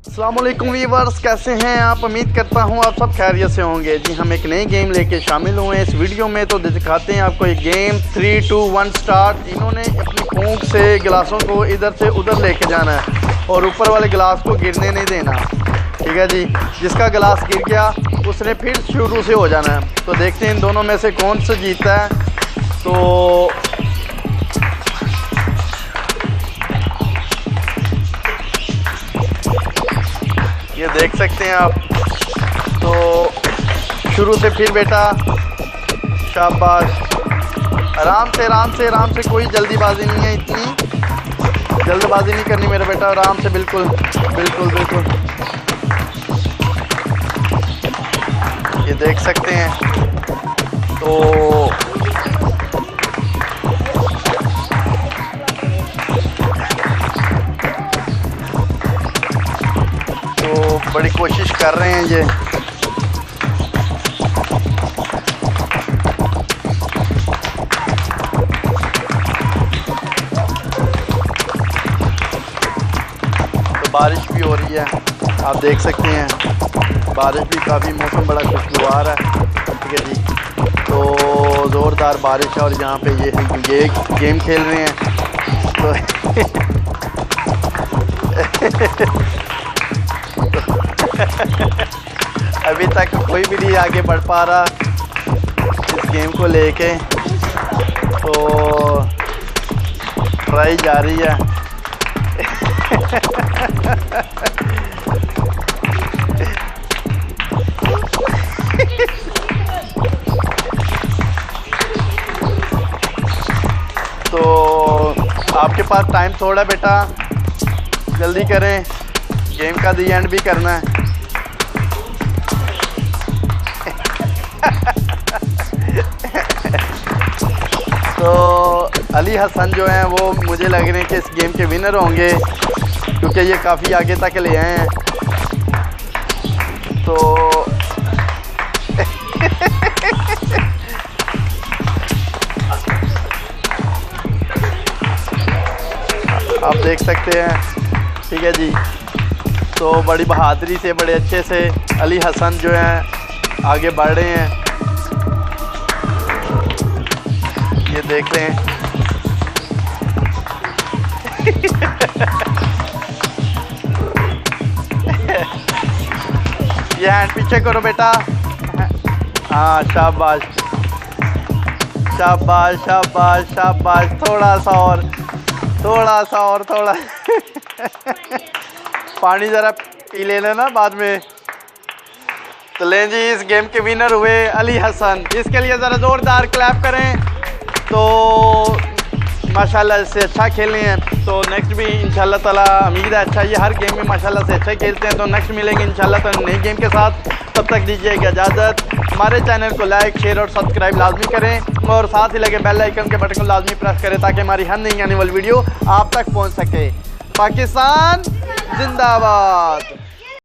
अस्सलाम वालेकुम व्यूअर्स, कैसे हैं आप? उम्मीद करता हूं आप सब खैरियत से होंगे। जी, हम एक नई गेम लेके शामिल हुए हैं इस वीडियो में। तो दिखाते हैं आपको एक गेम। 3, 2, 1 स्टार्ट। इन्होंने अपनी फूंक से गिलासों को इधर से उधर लेके जाना है और ऊपर वाले गिलास को गिरने नहीं देना। ठीक है जी, जिसका गिलास गिर गया उसने फिर शुरू से हो जाना है। तो देखते हैं इन दोनों में से कौन सा जीतता है। तो ये देख सकते हैं आप। तो शुरू से फिर बेटा, शाबाश। आराम से आराम से आराम से, कोई जल्दीबाजी नहीं है, इतनी जल्दबाजी नहीं करनी मेरा बेटा, आराम से, बिल्कुल बिल्कुल बिल्कुल। ये देख सकते हैं। तो बड़ी कोशिश कर रहे हैं ये। तो बारिश भी हो रही है, आप देख सकते हैं। बारिश भी काफ़ी, मौसम बड़ा खुशगवार है। ठीक है जी। तो ज़ोरदार बारिश है और यहाँ पे ये गेम खेल रहे हैं। तो अभी तक कोई भी नहीं आगे बढ़ पा रहा इस गेम को लेके। तो ट्राई जारी है। तो आपके पास टाइम थोड़ा बेटा, जल्दी करें, गेम का दी एंड भी करना है। तो अली हसन जो हैं वो मुझे लग रहे हैं कि इस गेम के विनर होंगे, क्योंकि ये काफ़ी आगे तक ले आए हैं। तो आप देख सकते हैं। ठीक है जी। तो बड़ी बहादुरी से, बड़े अच्छे से अली हसन जो हैं आगे बढ़ रहे हैं। ये देख रहे हैं। ये हैंड पीछे करो बेटा। हाँ, शाबाश शाबाश शाबाश शाबाश। थोड़ा सा और, थोड़ा सा और, थोड़ा पानी ज़रा पी लेना ना बाद में। तो लें जी, इस गेम के विनर हुए अली हसन। इसके लिए ज़रा ज़ोरदार क्लैप करें। तो माशाल्लाह से अच्छा खेले हैं। तो नेक्स्ट भी इंशाल्लाह ताला उम्मीद है अच्छा, ये हर गेम में माशाल्लाह से अच्छा खेलते हैं। तो नेक्स्ट मिलेंगे इंशाल्लाह ताला नई गेम के साथ। तब तक दीजिएगा इजाज़त। हमारे चैनल को लाइक, शेयर और सब्सक्राइब लाजमी करें और साथ ही लगे बेल आइकन के बटन को लाजमी प्रेस करें ताकि हमारी हर नई आने वाली वीडियो आप तक पहुँच सके। पाकिस्तान जिंदाबाद।